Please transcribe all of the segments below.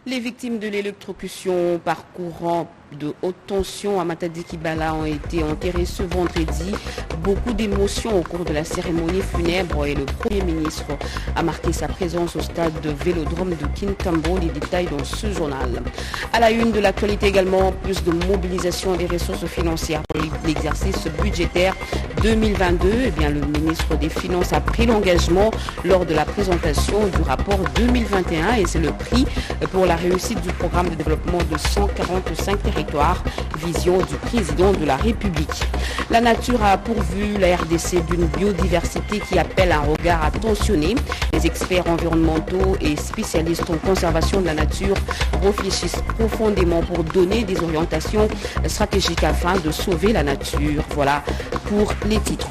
Les victimes de l'électrocution par courant de haute tension à Matadi Kibala ont été enterrées ce vendredi. Beaucoup d'émotions au cours de la cérémonie funèbre et le Premier ministre a marqué sa présence au stade de Vélodrome de Kintambo. Les détails dans ce journal. À la une de l'actualité également, plus de mobilisation des ressources financières pour l'exercice budgétaire 2022. Le ministre des Finances a pris l'engagement lors de la présentation du rapport 2021 et c'est le prix pour la réussite du programme de développement de 145 territoires, vision du président de la République. La nature a pourvu la RDC d'une biodiversité qui appelle un regard attentionné. Les experts environnementaux et spécialistes en conservation de la nature réfléchissent profondément pour donner des orientations stratégiques afin de sauver la nature. Voilà pour les titres.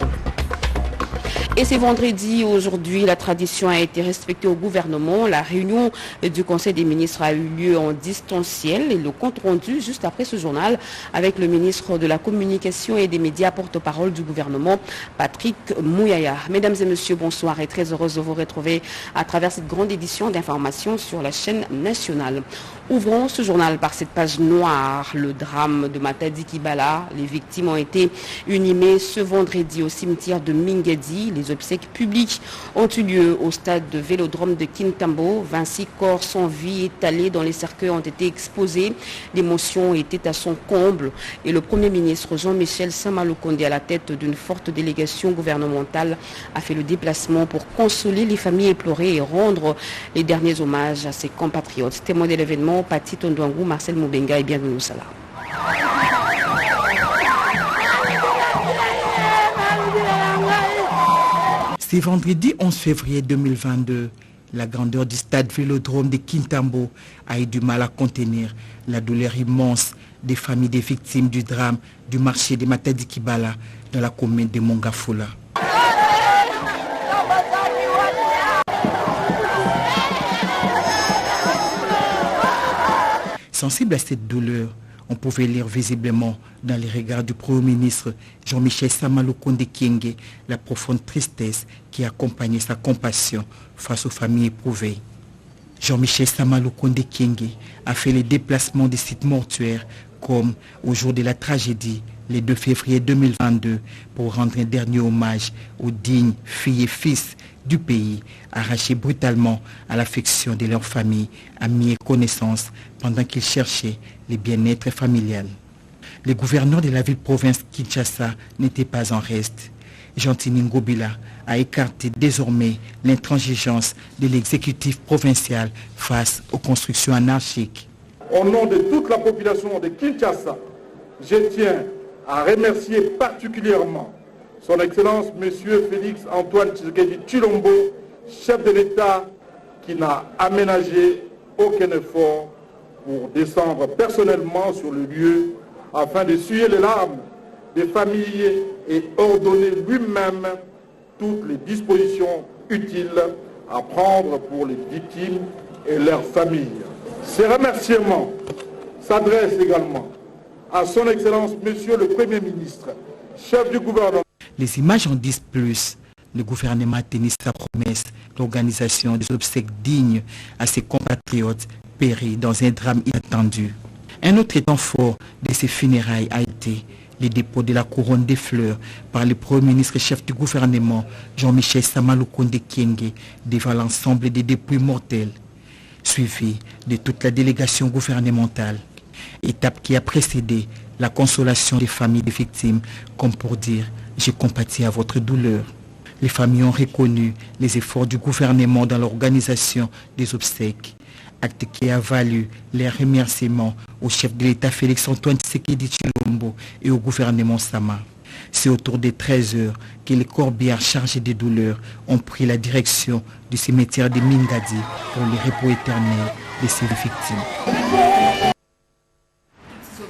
Et c'est vendredi, aujourd'hui, la tradition a été respectée au gouvernement. La réunion du Conseil des ministres a eu lieu en distanciel et le compte rendu juste après ce journal avec le ministre de la Communication et des médias, porte-parole du gouvernement, Patrick Mouyaya. Mesdames et messieurs, bonsoir et très heureuse de vous retrouver à travers cette grande édition d'information sur la chaîne nationale. Ouvrons ce journal par cette page noire, le drame de Matadi Kibala. Les victimes ont été inhumées ce vendredi au cimetière de Mingedi. Les obsèques publiques ont eu lieu au stade de Vélodrome de Kintambo. 26 corps sans vie étalés dans les cercueils ont été exposés. L'émotion était à son comble et le Premier ministre Jean-Michel Sama-Lukonde, à la tête d'une forte délégation gouvernementale, a fait le déplacement pour consoler les familles éplorées et rendre les derniers hommages à ses compatriotes. Témoin de l'événement, Pati Tondouangou, Marcel Moubenga et bienvenue au Salah. C'est vendredi 11 février 2022. La grandeur du stade Vélodrome de Kintambo a eu du mal à contenir la douleur immense des familles des victimes du drame du marché de Matadi Kibala dans la commune de Mongafoula. Sensible à cette douleur, on pouvait lire visiblement dans les regards du Premier ministre Jean-Michel Sama-Lukonde Kyenge la profonde tristesse qui accompagnait sa compassion face aux familles éprouvées. Jean-Michel Sama-Lukonde Kyenge a fait les déplacements des sites mortuaires comme au jour de la tragédie, le 2 février 2022, pour rendre un dernier hommage aux dignes filles et fils du pays, arrachés brutalement à l'affection de leur famille, amis et connaissances pendant qu'ils cherchaient le bien-être familial. Le gouverneur de la ville-province Kinshasa n'était pas en reste. Gentini Ngobila a écarté désormais l'intransigeance de l'exécutif provincial face aux constructions anarchiques. Au nom de toute la population de Kinshasa, je tiens à remercier particulièrement Son Excellence M. Félix Antoine Tshisekedi Tshilombo, chef de l'État, qui n'a aménagé aucun effort pour descendre personnellement sur le lieu afin d'essuyer les larmes des familles et ordonner lui-même toutes les dispositions utiles à prendre pour les victimes et leurs familles. Ces remerciements s'adressent également à Son Excellence Monsieur le Premier ministre, chef du gouvernement. Les images en disent plus. Le gouvernement a tenu sa promesse, l'organisation des obsèques dignes à ses compatriotes péris dans un drame inattendu. Un autre temps fort de ces funérailles a été le dépôt de la couronne des fleurs par le Premier ministre chef du gouvernement Jean-Michel Sama-Lukonde Kyenge devant l'ensemble des dépouilles mortelles, suivi de toute la délégation gouvernementale. Étape qui a précédé la consolation des familles des victimes, comme pour dire « j'ai compati à votre douleur ». Les familles ont reconnu les efforts du gouvernement dans l'organisation des obsèques, acte qui a valu les remerciements au chef de l'État Félix Antoine Tshisekedi Tshilombo et au gouvernement Sama. C'est autour des 13 heures que les corbières chargés de douleurs ont pris la direction du cimetière de Mingadi pour le repos éternel de ces victimes.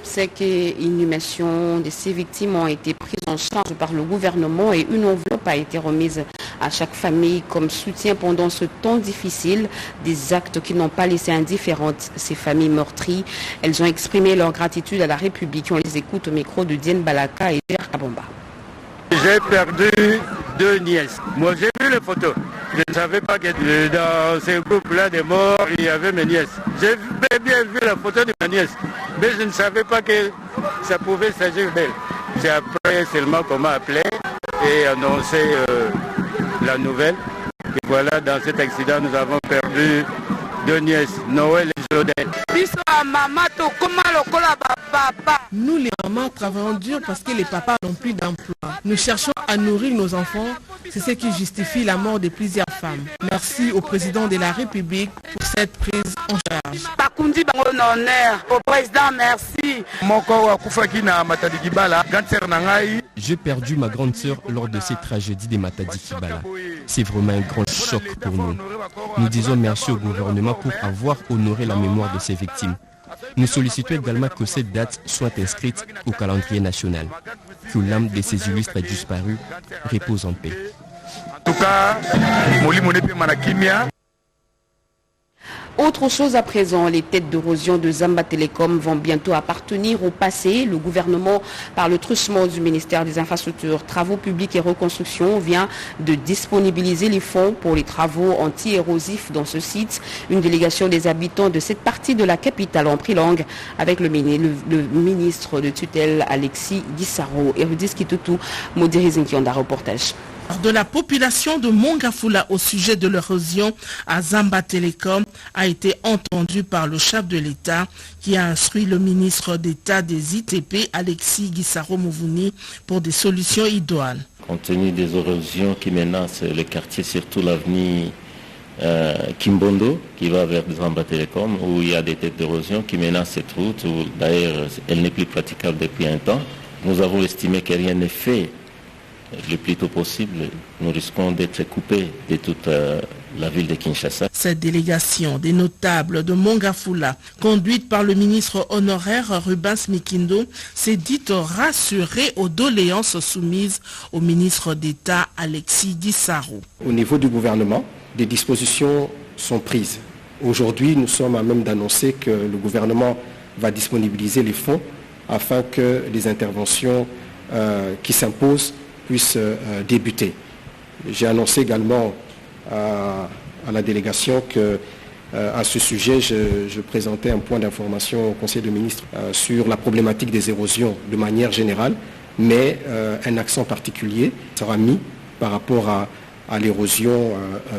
Obsèques et inhumations de ces victimes ont été prises en charge par le gouvernement et une enveloppe a été remise à chaque famille comme soutien pendant ce temps difficile. Des actes qui n'ont pas laissé indifférentes ces familles meurtries. Elles ont exprimé leur gratitude à la République. On les écoute au micro de Diène Balaka et Gérard Kabomba. J'ai perdu 2 nièces. Moi j'ai vu les photos. Je ne savais pas que dans ce groupe-là de morts, il y avait mes nièces. J'ai bien vu la photo de ma nièce, mais je ne savais pas que ça pouvait s'agir d'elle. C'est après seulement qu'on m'a appelé et annoncé la nouvelle. Et voilà, dans cet accident, nous avons perdu 2 nièces, Noël et Jodette. Nous les mamans travaillons dur parce que les papas n'ont plus d'emploi. Nous cherchons à nourrir nos enfants. C'est ce qui justifie la mort de plusieurs femmes. Merci au président de la République pour cette prise en charge. Au président, merci. J'ai perdu ma grande sœur lors de cette tragédie des Matadi Kibala. C'est vraiment un grand choc pour nous. Nous disons merci au gouvernement pour avoir honoré la mémoire de ces victimes. Nous sollicitons également que cette date soit inscrite au calendrier national. Que l'âme de ces illustres disparus repose en paix. En tout cas, autre chose à présent, les têtes d'érosion de Zamba Telecom vont bientôt appartenir au passé. Le gouvernement, par le truchement du ministère des Infrastructures, Travaux publics et Reconstruction, vient de disponibiliser les fonds pour les travaux anti-érosifs dans ce site. Une délégation des habitants de cette partie de la capitale en pris langue avec le ministre de tutelle Alexis Guissaro. Erudis Kitutu, Modérisin qui en a reportage. De la population de Mongafula au sujet de l'érosion à Zamba Telecom a été entendu par le chef de l'État qui a instruit le ministre d'État des ITP, Alexis Guissaro Mouvouni, pour des solutions idoines. Compte tenu des érosions qui menacent le quartier, surtout l'avenue Kimbondo, qui va vers Zamba Telecom, où il y a des têtes d'érosion qui menacent cette route, où d'ailleurs elle n'est plus praticable depuis un temps. Nous avons estimé que rien n'est fait. Le plus tôt possible, nous risquons d'être coupés de toute la ville de Kinshasa. Cette délégation des notables de Mongafula, conduite par le ministre honoraire Rubens Mikindo, s'est dite rassurée aux doléances soumises au ministre d'État Alexis Guissaro. Au niveau du gouvernement, des dispositions sont prises. Aujourd'hui, nous sommes à même d'annoncer que le gouvernement va disponibiliser les fonds afin que les interventions qui s'imposent puissent débuter. J'ai annoncé également à la délégation que à ce sujet, je présentais un point d'information au Conseil des ministres sur la problématique des érosions de manière générale, mais un accent particulier sera mis par rapport à l'érosion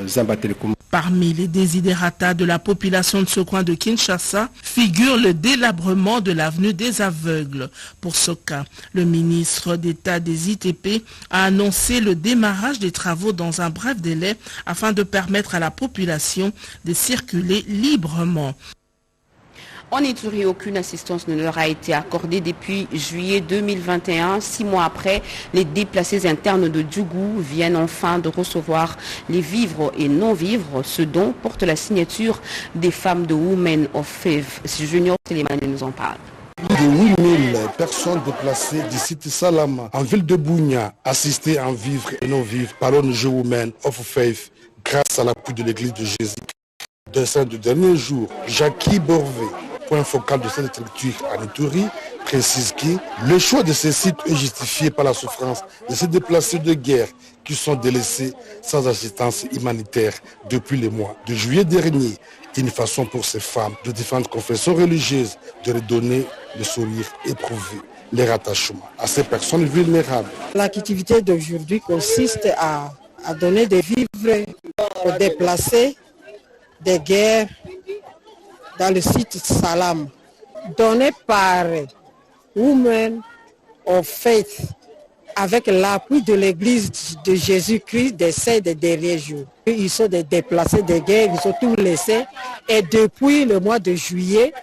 Zamba Telecom. Parmi les désidératas de la population de ce coin de Kinshasa figure le délabrement de l'avenue des Aveugles. Pour ce cas, le ministre d'État des ITP a annoncé le démarrage des travaux dans un bref délai afin de permettre à la population de circuler librement. En Ituri, aucune assistance ne leur a été accordée depuis juillet 2021. 6 mois après, les déplacés internes de Djougou viennent enfin de recevoir les vivres et non-vivres. Ce don porte la signature des femmes de Women of Faith. Junior Télémane nous en parle. Plus de 8000 personnes déplacées du site Salama en ville de Bounia, assistées en vivres et non-vivres par l'ONG Women of Faith grâce à l'appui de l'église de Jésus. De dernier jour, Jackie Borvé, point focal de cette structure à Ituri, précise que le choix de ces sites est justifié par la souffrance de ces déplacés de guerre qui sont délaissés sans assistance humanitaire depuis le mois de juillet dernier. Une façon pour ces femmes de différentes confessions religieuses de redonner le sourire éprouvé, les rattachements à ces personnes vulnérables. L'activité d'aujourd'hui consiste à donner des vivres aux déplacés des guerres dans le site Salam, donné par Women of Faith avec l'appui de l'église de Jésus-Christ des 7 derniers jours. Ils sont des déplacés de guerre, ils ont tout laissé et depuis le mois de juillet,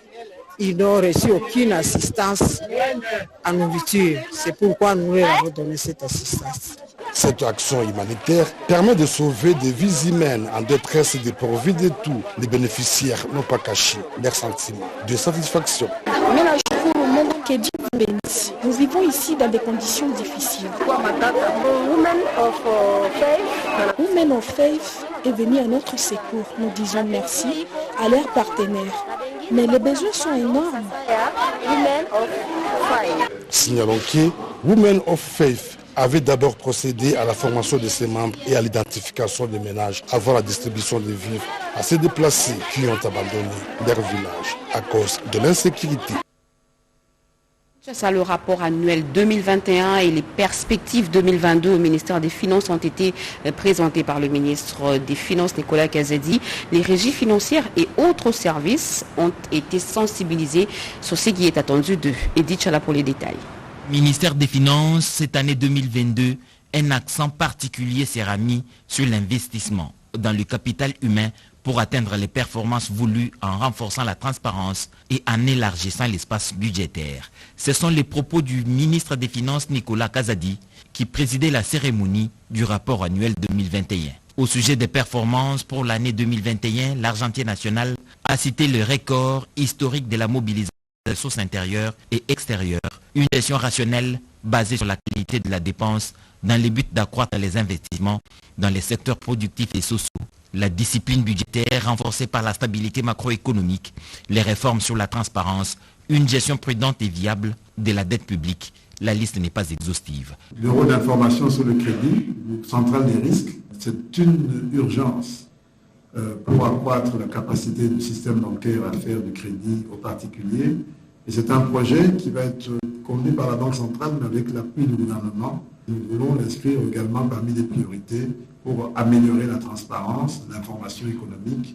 ils n'ont reçu aucune assistance en nourriture. C'est pourquoi nous leur avons donné cette assistance. Cette action humanitaire permet de sauver des vies humaines en détresse et dépourvues de tout. Les bénéficiaires n'ont pas caché leur sentiment de satisfaction. Que Dieu vous bénisse. Nous vivons ici dans des conditions difficiles. Women of Faith est venu à notre secours. Nous disons merci à leurs partenaires. Mais les besoins sont énormes. Signalons que Women of Faith avait d'abord procédé à la formation de ses membres et à l'identification des ménages avant la distribution des vivres à ces déplacés qui ont abandonné leur village à cause de l'insécurité. C'est ça, le rapport annuel 2021 et les perspectives 2022 au ministère des Finances ont été présentés par le ministre des Finances, Nicolas Kazadi. Les régies financières et autres services ont été sensibilisés sur ce qui est attendu d'eux. Edith Chala pour les détails. Ministère des Finances, cette année 2022, un accent particulier sera mis sur l'investissement dans le capital humain pour atteindre les performances voulues en renforçant la transparence et en élargissant l'espace budgétaire. Ce sont les propos du ministre des Finances Nicolas Kazadi qui présidait la cérémonie du rapport annuel 2021. Au sujet des performances pour l'année 2021, l'Argentier national a cité le record historique de la mobilisation des ressources intérieures et extérieures, une gestion rationnelle basée sur la qualité de la dépense dans le but d'accroître les investissements dans les secteurs productifs et sociaux, la discipline budgétaire renforcée par la stabilité macroéconomique, les réformes sur la transparence, une gestion prudente et viable de la dette publique. La liste n'est pas exhaustive. Le rôle d'information sur le crédit, centrale des risques, c'est une urgence pour accroître la capacité du système bancaire à faire du crédit aux particuliers. Et c'est un projet qui va être conduit par la Banque centrale, mais avec l'appui du gouvernement. Nous voulons l'inscrire également parmi les priorités pour améliorer la transparence, l'information économique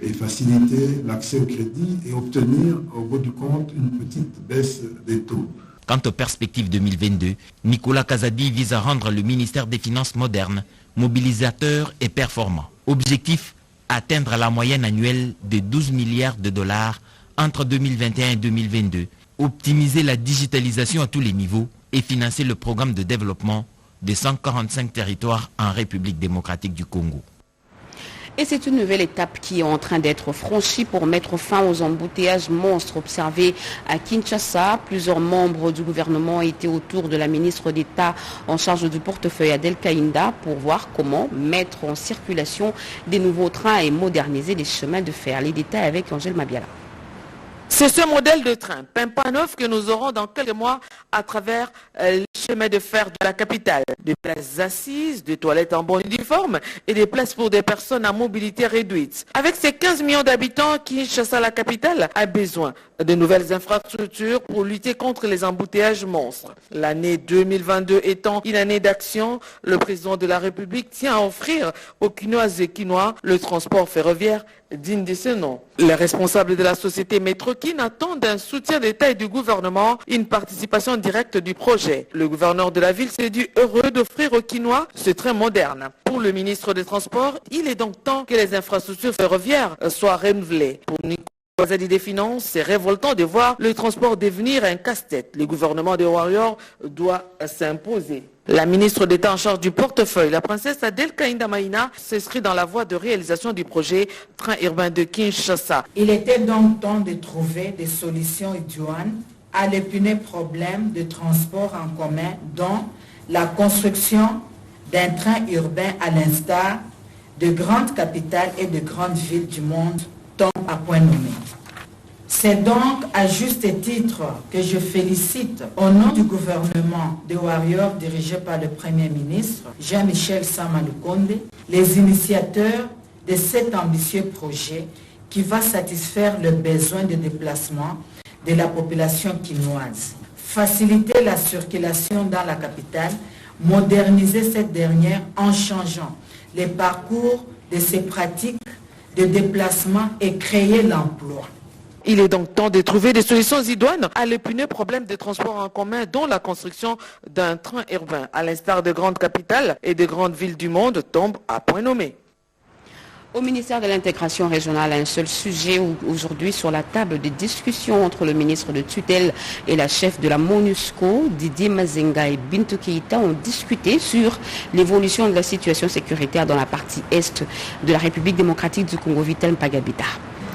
et faciliter l'accès au crédit et obtenir au bout du compte une petite baisse des taux. Quant aux perspectives 2022, Nicolas Kazadi vise à rendre le ministère des Finances moderne, mobilisateur et performant. Objectif, atteindre la moyenne annuelle de 12 milliards de dollars entre 2021 et 2022, optimiser la digitalisation à tous les niveaux et financer le programme de développement de 145 territoires en République démocratique du Congo. Et c'est une nouvelle étape qui est en train d'être franchie pour mettre fin aux embouteillages monstres observés à Kinshasa. Plusieurs membres du gouvernement étaient autour de la ministre d'État en charge du portefeuille Adel Kainda pour voir comment mettre en circulation des nouveaux trains et moderniser les chemins de fer. Les détails avec Angèle Mabiala. C'est ce modèle de train pimpant neuf que nous aurons dans quelques mois à travers les chemins de fer de la capitale. Des places assises, des toilettes en bon uniforme et des places pour des personnes à mobilité réduite. Avec ses 15 millions d'habitants, Kinshasa, la capitale, a besoin de nouvelles infrastructures pour lutter contre les embouteillages monstres. L'année 2022 étant une année d'action, le président de la République tient à offrir aux Kinoises et Kinois le transport ferroviaire digne de ce nom. Les responsables de la société Métrokin attendent un soutien d'État et du gouvernement, une participation directe du projet. Le gouverneur de la ville s'est dit heureux d'offrir aux Kinois ce train moderne. Pour le ministre des Transports, il est donc temps que les infrastructures ferroviaires soient renouvelées. Pour Nicolas Kazadi des Finances, c'est révoltant de voir le transport devenir un casse-tête. Le gouvernement des Warriors doit s'imposer. La ministre d'État en charge du portefeuille, la princesse Adel Kainda Maïna, s'inscrit dans la voie de réalisation du projet Train urbain de Kinshasa. Il était donc temps de trouver des solutions idoines à l'épineux problème de transport en commun, dont la construction d'un train urbain à l'instar de grandes capitales et de grandes villes du monde tombe à point nommé. C'est donc à juste titre que je félicite au nom du gouvernement des Warriors dirigé par le Premier ministre Jean-Michel Sama Lukonde, les initiateurs de cet ambitieux projet qui va satisfaire le besoin de déplacement de la population quinoise, faciliter la circulation dans la capitale, moderniser cette dernière en changeant les parcours de ses pratiques de déplacement et créer l'emploi. Il est donc temps de trouver des solutions idoines à l'épineux problème des transports en commun, dont la construction d'un train urbain, à l'instar de grandes capitales et de grandes villes du monde, tombe à point nommé. Au ministère de l'intégration régionale, un seul sujet aujourd'hui sur la table des discussions entre le ministre de tutelle et la chef de la MONUSCO, Didier Mazenga et Bintou Keïta, ont discuté sur l'évolution de la situation sécuritaire dans la partie est de la République démocratique du Congo, Vital Mpagabita.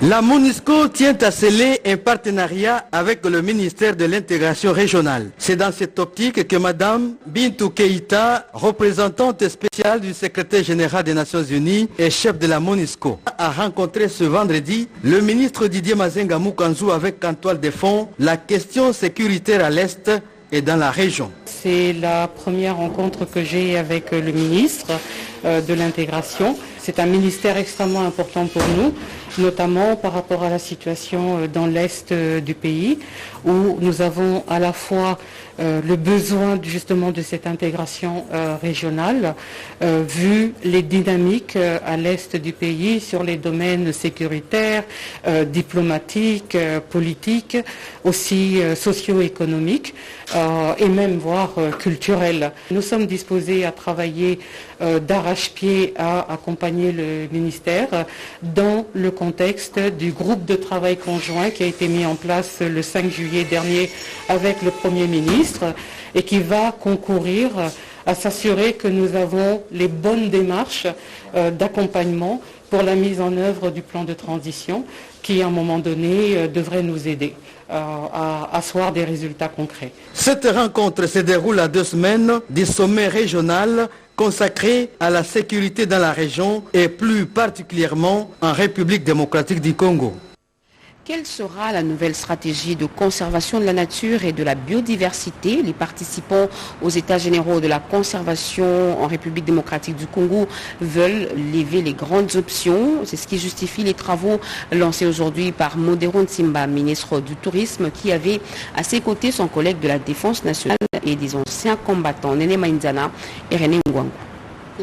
La MONUSCO tient à sceller un partenariat avec le ministère de l'intégration régionale. C'est dans cette optique que Mme Bintou Keïta, représentante spéciale du secrétaire général des Nations Unies et chef de la MONUSCO, a rencontré ce vendredi le ministre Didier Mazenga Mukanzu avec en toile de fond la question sécuritaire à l'Est et dans la région. C'est la première rencontre que j'ai avec le ministre de l'intégration. C'est un ministère extrêmement important pour nous, notamment par rapport à la situation dans l'Est du pays, où nous avons à la fois le besoin justement de cette intégration régionale, vu les dynamiques à l'Est du pays sur les domaines sécuritaires, diplomatiques, politiques, aussi socio-économiques et même voire culturels. Nous sommes disposés à travailler d'arrache-pied à accompagner le ministère dans le contexte du groupe de travail conjoint qui a été mis en place le 5 juillet dernier avec le Premier ministre et qui va concourir à s'assurer que nous avons les bonnes démarches d'accompagnement pour la mise en œuvre du plan de transition qui, à un moment donné, devrait nous aider à asseoir des résultats concrets. Cette rencontre se déroule à 2 semaines du sommet régional consacré à la sécurité dans la région et plus particulièrement en République démocratique du Congo. Quelle sera la nouvelle stratégie de conservation de la nature et de la biodiversité? Les participants aux États généraux de la conservation en République démocratique du Congo veulent lever les grandes options. C'est ce qui justifie les travaux lancés aujourd'hui par Modero Nsimba, ministre du Tourisme, qui avait à ses côtés son collègue de la Défense nationale et des anciens combattants, Néné Mainzana et René Ngwangu.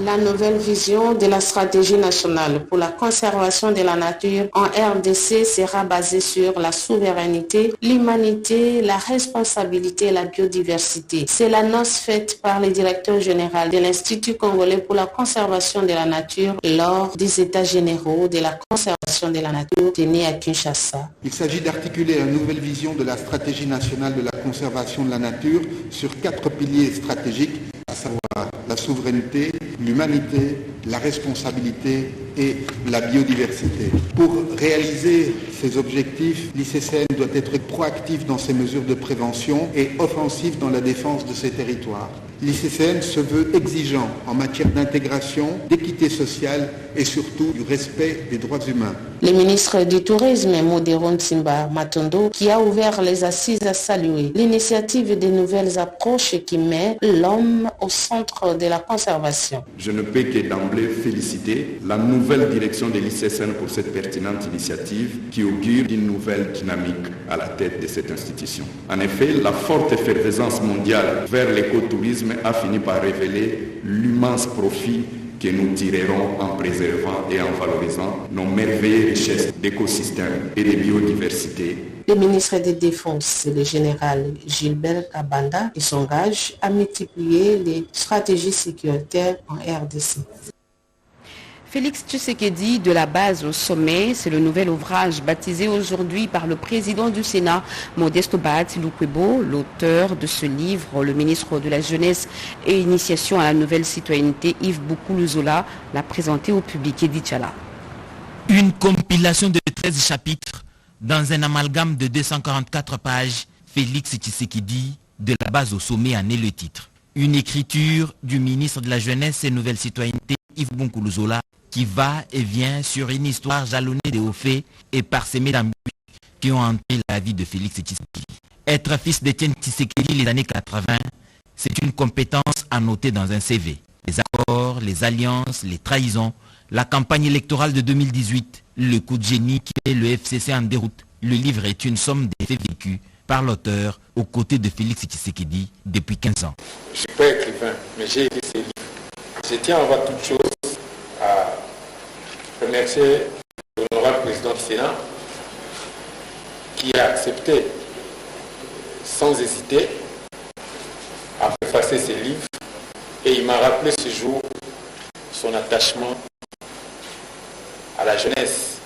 La nouvelle vision de la stratégie nationale pour la conservation de la nature en RDC sera basée sur la souveraineté, l'humanité, la responsabilité et la biodiversité. C'est l'annonce faite par le directeur général de l'Institut congolais pour la conservation de la nature lors des États généraux de la conservation de la nature tenus à Kinshasa. Il s'agit d'articuler une nouvelle vision de la stratégie nationale de la conservation de la nature sur 4 piliers stratégiques, à savoir la souveraineté, l'humanité, la responsabilité et la biodiversité. Pour réaliser ces objectifs, l'ICCN doit être proactif dans ses mesures de prévention et offensif dans la défense de ses territoires. L'ICCN se veut exigeant en matière d'intégration, d'équité sociale et surtout du respect des droits humains. Le ministre du Tourisme, Modero Nsimba Matondo, qui a ouvert les assises, a salué l'initiative des nouvelles approches qui met l'homme au centre de la conservation. Je ne peux que d'emblée féliciter la nouvelle direction de l'ICCN pour cette pertinente initiative qui augure d'une nouvelle dynamique à la tête de cette institution. En effet, la forte effervescence mondiale vers l'écotourisme a fini par révéler l'immense profit que nous tirerons en préservant et en valorisant nos merveilleuses richesses d'écosystèmes et de biodiversité. Le ministre de la Défense, le général Gilbert Kabanda, s'engage à multiplier les stratégies sécuritaires en RDC. Félix Tshisekedi, de la base au sommet, c'est le nouvel ouvrage baptisé aujourd'hui par le président du Sénat, Modesto Bahati Lukwebo, l'auteur de ce livre, le ministre de la Jeunesse et Initiation à la nouvelle citoyenneté, Yves Boukoulouzola, l'a présenté au public. Edith Chala. Une compilation de 13 chapitres dans un amalgame de 244 pages, Félix Tshisekedi, de la base au sommet en est le titre. Une écriture du ministre de la Jeunesse et Nouvelle Citoyenneté, Yves Boukoulouzola, qui va et vient sur une histoire jalonnée de hauts faits et parsemée d'embûches qui ont hanté la vie de Félix Tshisekedi. Être fils d'Étienne Tshisekedi les années 80, c'est une compétence à noter dans un CV. Les accords, les alliances, les trahisons, la campagne électorale de 2018, le coup de génie qui est le FCC en déroute. Le livre est une somme des faits vécus par l'auteur aux côtés de Félix Tshisekedi depuis 15 ans. Je ne suis pas écrivain, mais j'ai écrit ces livres. Je tiens avant toute chose à remercier l'honorable président du Sénat qui a accepté sans hésiter à préfacer ses livres et il m'a rappelé ce jour son attachement à la jeunesse.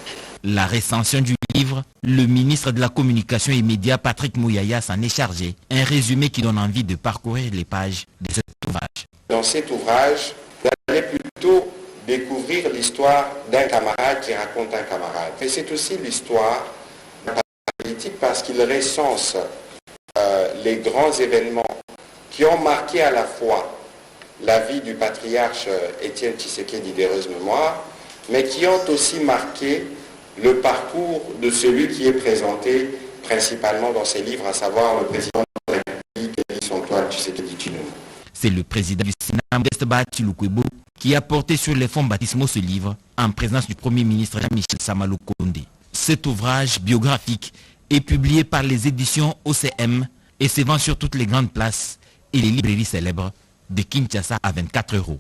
La recension du livre, le ministre de la Communication et Médias, Patrick Mouyaya, s'en est chargé. Un résumé qui donne envie de parcourir les pages de cet ouvrage. Dans cet ouvrage, vous allez plutôt découvrir l'histoire d'un camarade qui raconte un camarade. Mais c'est aussi l'histoire d'un politique parce qu'il recense les grands événements qui ont marqué à la fois la vie du patriarche Étienne Tshisekedi d'heureuse mémoire, mais qui ont aussi marqué le parcours de celui qui est présenté principalement dans ses livres, à savoir le président de la République et son C'est le président du Sénat, Modeste Bachilukwebo, qui a porté sur les fonds baptismaux ce livre en présence du Premier ministre Jean-Michel Samalukonde. Cet ouvrage biographique est publié par les éditions OCM et se vend sur toutes les grandes places et les librairies célèbres de Kinshasa à 24 €.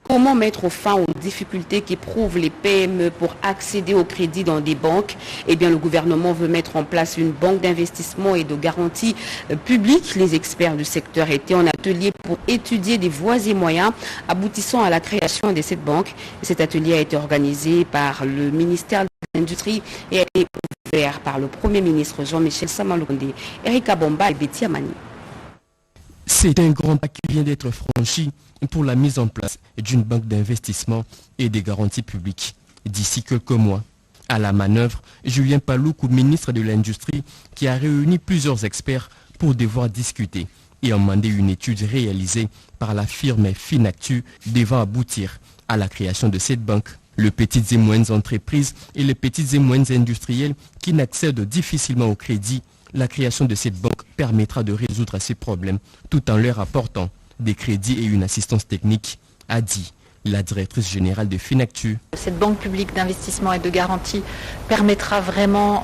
Comment mettre fin aux difficultés qu'éprouvent les PME pour accéder au crédit dans des banques? Eh bien, le gouvernement veut mettre en place une banque d'investissement et de garantie publique. Les experts du secteur étaient en atelier pour étudier des voies et moyens aboutissant à la création de cette banque. Cet atelier a été organisé par le ministère de l'Industrie et a été ouvert par le Premier ministre Jean-Michel Samalukonde, Erika Bomba et Betty Amani. C'est un grand pas qui vient d'être franchi pour la mise en place d'une banque d'investissement et des garanties publiques. D'ici quelques mois, à la manœuvre, Julien Paloukou, ministre de l'Industrie, qui a réuni plusieurs experts pour devoir discuter et demander une étude réalisée par la firme Finactu devant aboutir à la création de cette banque. Les petites et moyennes entreprises et les petites et moyennes industrielles qui n'accèdent difficilement au crédit, la création de cette banque permettra de résoudre ces problèmes tout en leur apportant des crédits et une assistance technique, a dit la directrice générale de Finactu. Cette banque publique d'investissement et de garantie permettra vraiment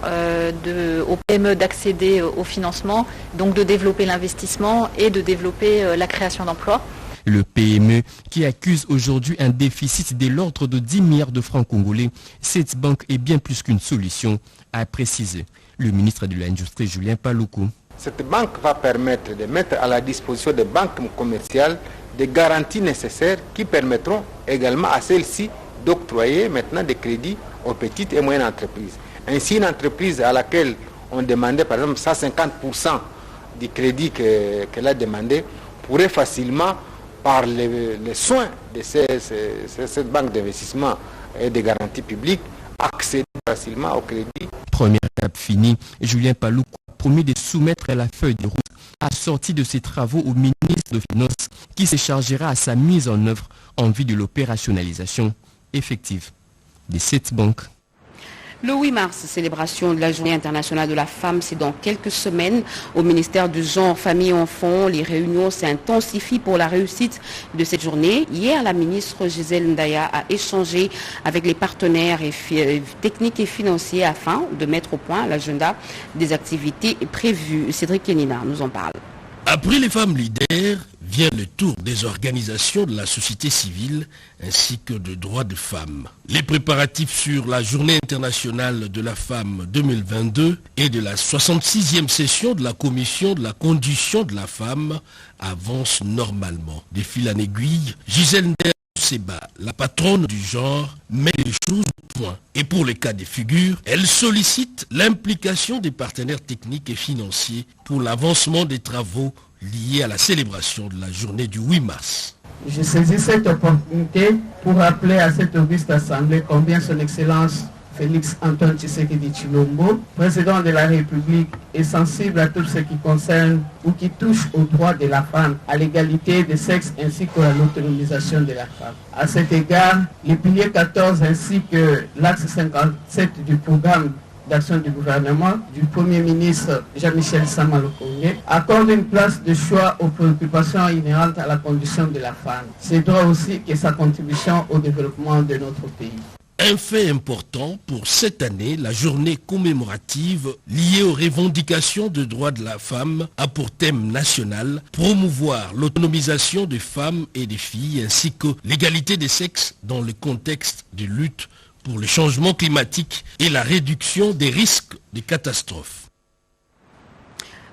aux PME d'accéder au financement, donc de développer l'investissement et de développer la création d'emplois. Le PME qui accuse aujourd'hui un déficit de l'ordre de 10 milliards de francs congolais, cette banque est bien plus qu'une solution, a précisé le ministre de l'Industrie Julien Paloukou. Cette banque va permettre de mettre à la disposition des banques commerciales des garanties nécessaires qui permettront également à celles-ci d'octroyer maintenant des crédits aux petites et moyennes entreprises. Ainsi, une entreprise à laquelle on demandait par exemple 150% du crédit qu'elle a demandé pourrait facilement, par les soins de cette banque d'investissement et de garantie publique, accéder facilement au crédit. Première étape finie, Julien Paloukou a promis de soumettre la feuille de route assortie de ses travaux au ministre des Finances qui se chargera à sa mise en œuvre en vue de l'opérationnalisation effective de cette banque. Le 8 mars, célébration de la Journée internationale de la femme, c'est dans quelques semaines. Au ministère du Genre, Famille et Enfants, les réunions s'intensifient pour la réussite de cette journée. Hier, la ministre Gisèle Ndaya a échangé avec les partenaires techniques et financiers afin de mettre au point l'agenda des activités prévues. Cédric Kenina nous en parle. Après les femmes leaders, vient le tour des organisations de la société civile ainsi que de droits de femmes. Les préparatifs sur la Journée internationale de la femme 2022 et de la 66e session de la Commission de la condition de la femme avancent normalement. De fil en aiguille, Gisèle Seba, la patronne du genre, met les choses au point. Et pour les cas de figure, elle sollicite l'implication des partenaires techniques et financiers pour l'avancement des travaux liés à la célébration de la journée du 8 mars. Je saisis cette opportunité pour rappeler à cette auguste assemblée combien son Excellence Félix Antoine Tshisekedi Tshilombo, président de la République, est sensible à tout ce qui concerne ou qui touche aux droits de la femme, à l'égalité des sexes ainsi qu'à l'autonomisation de la femme. À cet égard, les piliers 14 ainsi que l'axe 57 du programme d'action du gouvernement du Premier ministre Jean-Michel Samalukonde accorde une place de choix aux préoccupations inhérentes à la condition de la femme. C'est droit aussi que sa contribution au développement de notre pays. Un fait important pour cette année, la journée commémorative liée aux revendications de droits de la femme a pour thème national promouvoir l'autonomisation des femmes et des filles ainsi que l'égalité des sexes dans le contexte de lutte pour le changement climatique et la réduction des risques de catastrophes.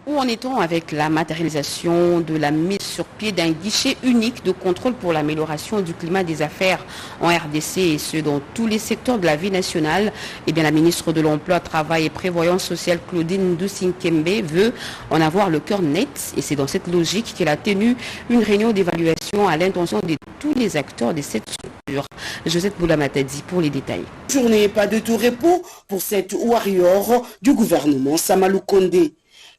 Où en est-on avec la matérialisation de la mise sur pied d'un guichet unique de contrôle pour l'amélioration du climat des affaires en RDC et ce dans tous les secteurs de la vie nationale? Eh bien, la ministre de l'Emploi, Travail et Prévoyance sociale, Claudine Ndusinkembe, veut en avoir le cœur net et c'est dans cette logique qu'elle a tenu une réunion d'évaluation à l'intention de tous les acteurs de cette structure. Josette Boulamatadi pour les détails. Journée pas de tout repos pour cette warrior du gouvernement Samalukonde.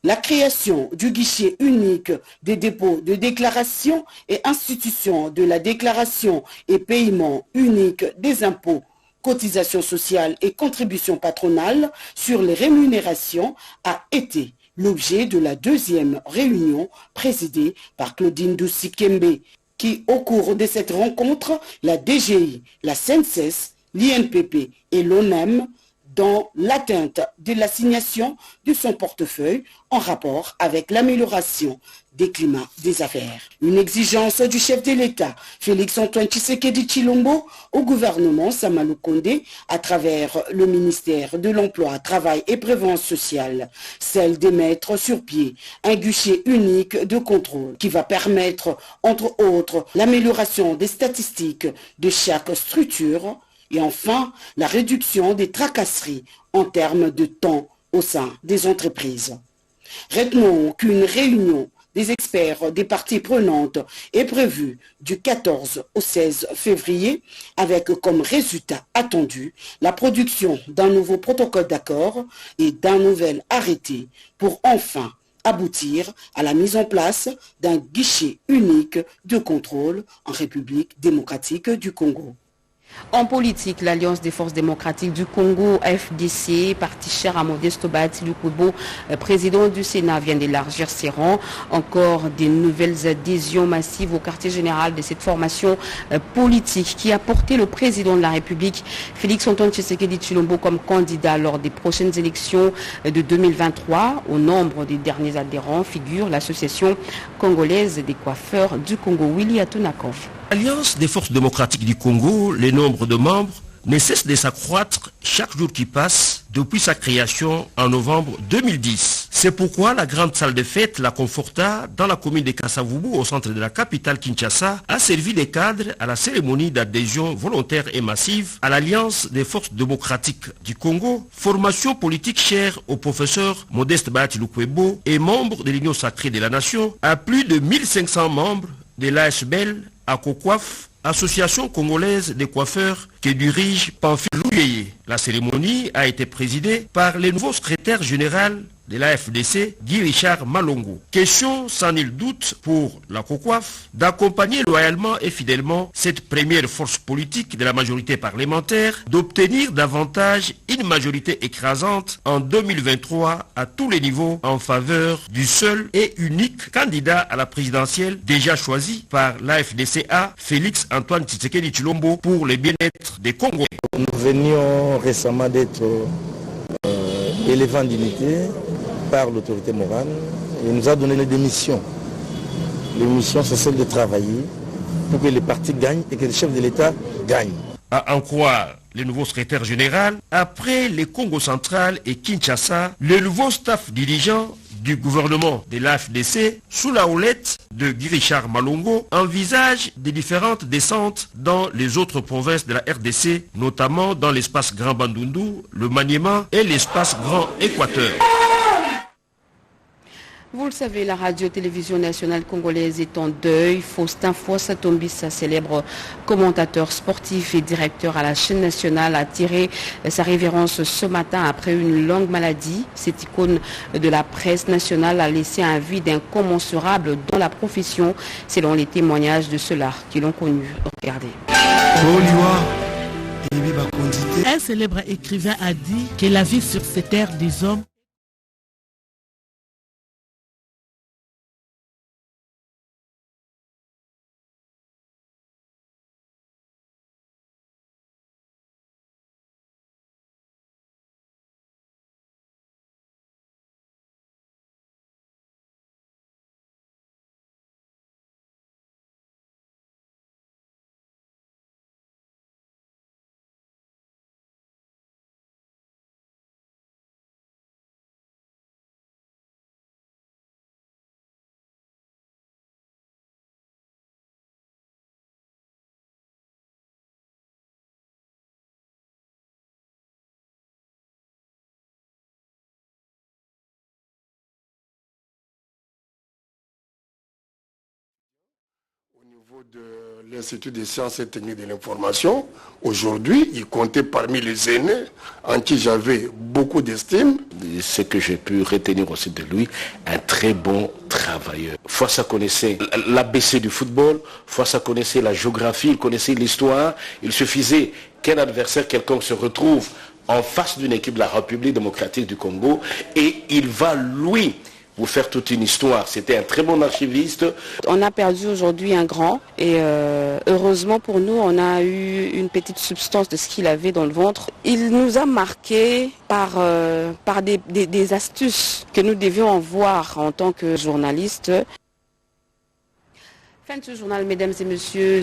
La création du guichet unique des dépôts de déclaration et institution de la déclaration et paiement unique des impôts, cotisations sociales et contributions patronales sur les rémunérations a été l'objet de la deuxième réunion présidée par Claudine Doucy-Kembe, qui, au cours de cette rencontre, la DGI, la CNSS, l'INPP et l'ONEM, dans l'atteinte de l'assignation de son portefeuille en rapport avec l'amélioration des climats des affaires. Une exigence du chef de l'État, Félix-Antoine Tshisekedi Tshilombo, au gouvernement Sama Lukonde, à travers le ministère de l'Emploi, Travail et Prévoyance sociale, celle de mettre sur pied un guichet unique de contrôle qui va permettre, entre autres, l'amélioration des statistiques de chaque structure et enfin la réduction des tracasseries en termes de temps au sein des entreprises. Retenons qu'une réunion des experts des parties prenantes est prévue du 14 au 16 février avec comme résultat attendu la production d'un nouveau protocole d'accord et d'un nouvel arrêté pour enfin aboutir à la mise en place d'un guichet unique de contrôle en République démocratique du Congo. En politique, l'Alliance des forces démocratiques du Congo, FDC, parti cher à Modeste Bahati Lukwebo, président du Sénat, vient d'élargir ses rangs. Encore des nouvelles adhésions massives au quartier général de cette formation politique qui a porté le président de la République, Félix-Antoine Tshisekedi Tshilombo, comme candidat lors des prochaines élections de 2023. Au nombre des derniers adhérents figure l'association congolaise des coiffeurs du Congo, Willy Atunakov. L'Alliance des forces démocratiques du Congo, les nombres de membres ne cessent de s'accroître chaque jour qui passe depuis sa création en novembre 2010. C'est pourquoi la grande salle de fête, la Conforta, dans la commune de Kasavubu, au centre de la capitale Kinshasa, a servi de cadre à la cérémonie d'adhésion volontaire et massive à l'Alliance des forces démocratiques du Congo, formation politique chère au professeur Modeste Bahati Lukwebo et membre de l'Union sacrée de la nation, à plus de 1500 membres de l'ASBEL, à Kokwaf, association congolaise des coiffeurs que dirige Pamphile Louyeye. La cérémonie a été présidée par le nouveau secrétaire général de la FDC, Guy Richard Malongo. Question sans nul doute pour la COCOAF d'accompagner loyalement et fidèlement cette première force politique de la majorité parlementaire, d'obtenir davantage une majorité écrasante en 2023 à tous les niveaux en faveur du seul et unique candidat à la présidentielle déjà choisi par la FDCA, Félix-Antoine Tshisekedi Tshilombo, pour le bien-être des Congolais. Nous venions récemment d'être élevés en dignité par l'autorité morale et nous a donné des missions. Les missions, c'est celle de travailler pour que les partis gagnent et que le chef de l'État gagne. À en croire le nouveau secrétaire général, après le Congo central et Kinshasa, le nouveau staff dirigeant du gouvernement de l'AFDC, sous la houlette de Guy Richard Malongo, envisage des différentes descentes dans les autres provinces de la RDC, notamment dans l'espace Grand Bandundu, le Maniema et l'espace Grand Équateur. Vous le savez, la radio-télévision nationale congolaise est en deuil. Faustin Fossa-Tombissa, célèbre commentateur sportif et directeur à la chaîne nationale, a tiré sa révérence ce matin après une longue maladie. Cette icône de la presse nationale a laissé un vide incommensurable dans la profession, selon les témoignages de ceux-là qui l'ont connu. Regardez. Un célèbre écrivain a dit que la vie sur cette terre des hommes de l'Institut des sciences et techniques de l'information. Aujourd'hui, il comptait parmi les aînés en qui j'avais beaucoup d'estime. Ce que j'ai pu retenir aussi de lui, un très bon travailleur. Fossa connaissait l'ABC du football, Fossa connaissait la géographie, il connaissait l'histoire. Il suffisait qu'un adversaire quelconque se retrouve en face d'une équipe de la République démocratique du Congo et il va, lui, vous faire toute une histoire. C'était un très bon archiviste. On a perdu aujourd'hui un grand et heureusement pour nous, on a eu une petite substance de ce qu'il avait dans le ventre. Il nous a marqué par des astuces que nous devions voir en tant que journalistes. Fin de ce journal, mesdames et messieurs.